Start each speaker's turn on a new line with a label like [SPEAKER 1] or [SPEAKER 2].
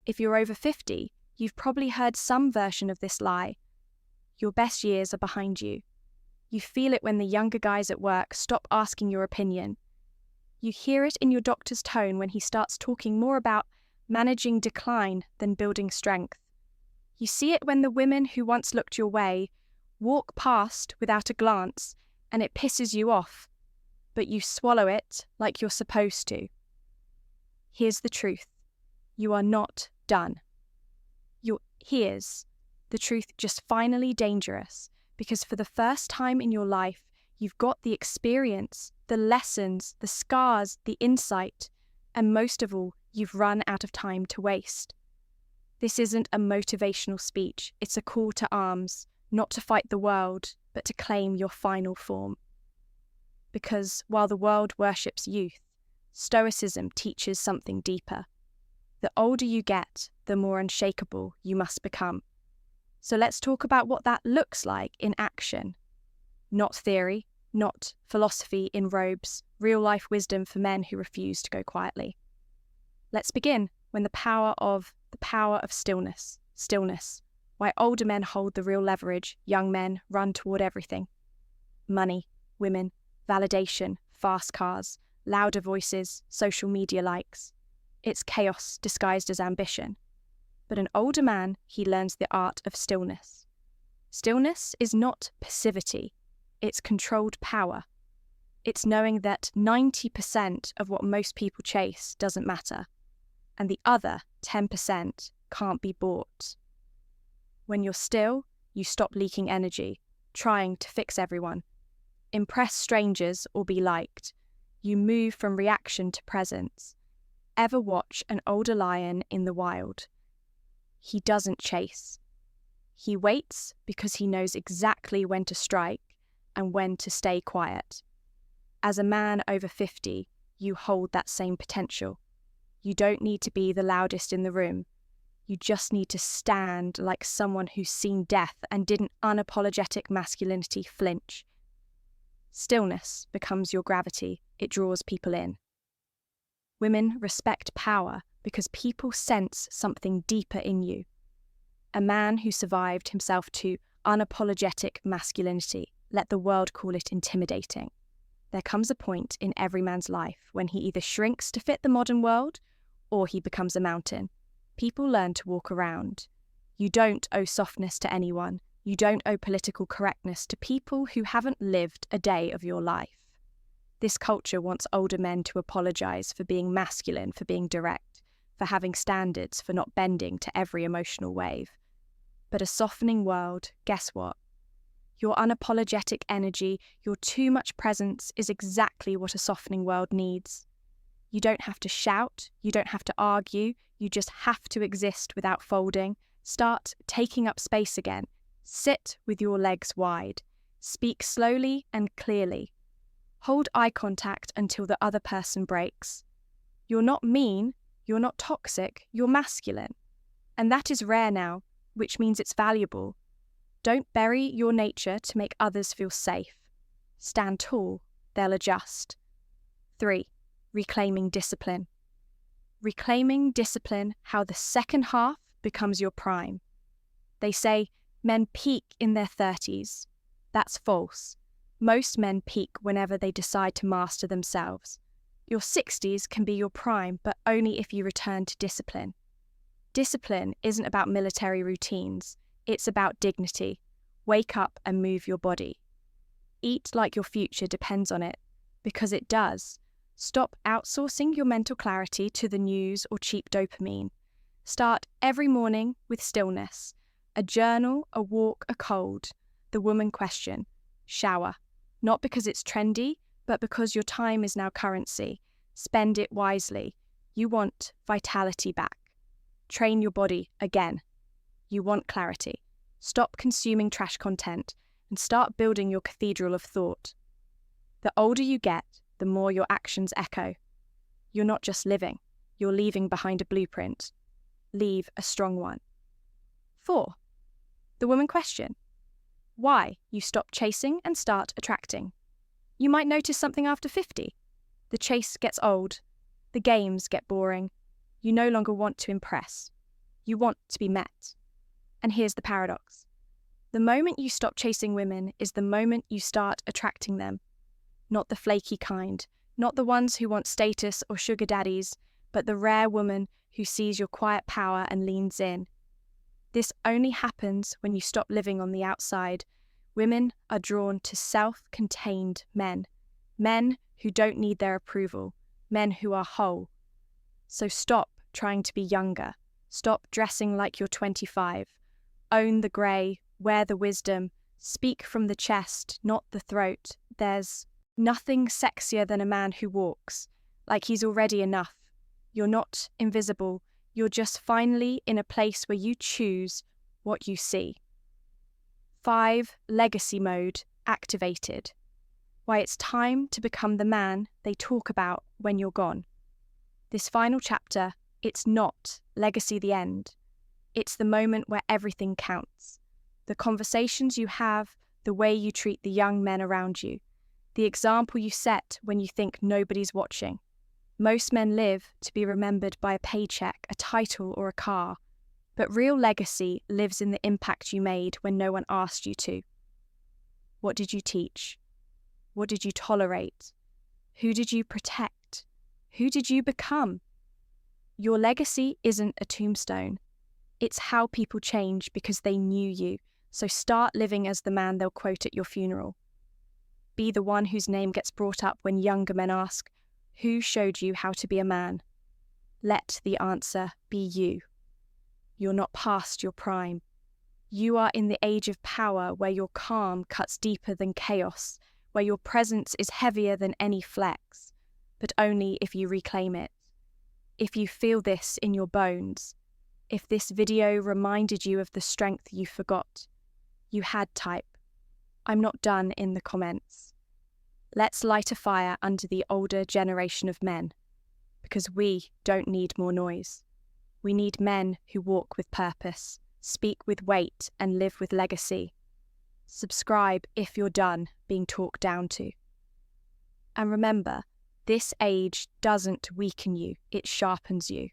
[SPEAKER 1] If you're over 50, you've probably heard some version of this lie. Your best years are behind you. You feel it when the younger guys at work stop asking your opinion. You hear it in your doctor's tone when he starts talking more about managing decline than building strength. You see it when the women who once looked your way walk past without a glance and it pisses you off, but you swallow it like you're supposed to. Here's the truth. You are not done. Here's the truth, just finally dangerous, because for the first time in your life, you've got the experience, the lessons, the scars, the insight, and most of all, you've run out of time to waste. This isn't a motivational speech, it's a call to arms, not to fight the world, but to claim your final form. Because while the world worships youth, Stoicism teaches something deeper. The older you get, the more unshakable you must become. So let's talk about what that looks like in action. Not theory, not philosophy in robes, real-life wisdom for men who refuse to go quietly. Let's begin when the power of stillness. Why older men hold the real leverage, young men run toward everything. Money, women, validation, fast cars, louder voices, social media likes. It's chaos disguised as ambition. But an older man, he learns the art of stillness. Stillness is not passivity, it's controlled power. It's knowing that 90% of what most people chase doesn't matter, and the other 10% can't be bought. When you're still, you stop leaking energy, trying to fix everyone, impress strangers or be liked. You move from reaction to presence. Ever watch an older lion in the wild? He doesn't chase. He waits because he knows exactly when to strike and when to stay quiet. As a man over 50, you hold that same potential. You don't need to be the loudest in the room. You just need to stand like someone who's seen death and didn't unapologetic masculinity flinch. Stillness becomes your gravity. It draws people in. Women respect power because people sense something deeper in you. A man who survived himself to unapologetic masculinity, let the world call it intimidating. There comes a point in every man's life when he either shrinks to fit the modern world or he becomes a mountain. People learn to walk around. You don't owe softness to anyone. You don't owe political correctness to people who haven't lived a day of your life. This culture wants older men to apologize for being masculine, for being direct, for having standards, for not bending to every emotional wave. But a softening world, guess what? Your unapologetic energy, your too much presence is exactly what a softening world needs. You don't have to shout, you don't have to argue, you just have to exist without folding. Start taking up space again. Sit with your legs wide. Speak slowly and clearly. Hold eye contact until the other person breaks. You're not mean, you're not toxic, you're masculine. And that is rare now, which means it's valuable. Don't bury your nature to make others feel safe. Stand tall, they'll adjust. 3. Reclaiming discipline. Reclaiming discipline, how the second half becomes your prime. They say men peak in their 30s. That's false. Most men peak whenever they decide to master themselves. Your 60s can be your prime, but only if you return to discipline. Discipline isn't about military routines. It's about dignity. Wake up and move your body. Eat like your future depends on it, because it does. Stop outsourcing your mental clarity to the news or cheap dopamine. Start every morning with stillness. A journal, a walk, a cold. The woman question. Shower. Not because it's trendy, but because your time is now currency. Spend it wisely. You want vitality back. Train your body again. You want clarity. Stop consuming trash content and start building your cathedral of thought. The older you get, the more your actions echo. You're not just living, you're leaving behind a blueprint. Leave a strong one. 4. The woman question. Why you stop chasing and start attracting. You might notice something after 50. The chase gets old. The games get boring. You no longer want to impress. You want to be met. And here's the paradox. The moment you stop chasing women is the moment you start attracting them. Not the flaky kind, not the ones who want status or sugar daddies, but the rare woman who sees your quiet power and leans in. This only happens when you stop living on the outside. Women are drawn to self-contained men who don't need their approval, men who are whole. So stop trying to be younger. Stop dressing like you're 25. Own the grey, wear the wisdom, speak from the chest, not the throat. There's nothing sexier than a man who walks like he's already enough. You're not invisible. You're just finally in a place where you choose what you see. 5. Legacy mode activated. Why it's time to become the man they talk about when you're gone. This final chapter, it's not legacy the end. It's the moment where everything counts. The conversations you have, the way you treat the young men around you, the example you set when you think nobody's watching. Most men live to be remembered by a paycheck, a title, or a car. But real legacy lives in the impact you made when no one asked you to. What did you teach? What did you tolerate? Who did you protect? Who did you become? Your legacy isn't a tombstone. It's how people change because they knew you. So start living as the man they'll quote at your funeral. Be the one whose name gets brought up when younger men ask, "Who showed you how to be a man?" Let the answer be you. You're not past your prime. You are in the age of power where your calm cuts deeper than chaos, where your presence is heavier than any flex, but only if you reclaim it. If you feel this in your bones, if this video reminded you of the strength you forgot, you had type, "I'm not done" in the comments. Let's light a fire under the older generation of men, because we don't need more noise. We need men who walk with purpose, speak with weight, and live with legacy. Subscribe if you're done being talked down to. And remember, this age doesn't weaken you, it sharpens you.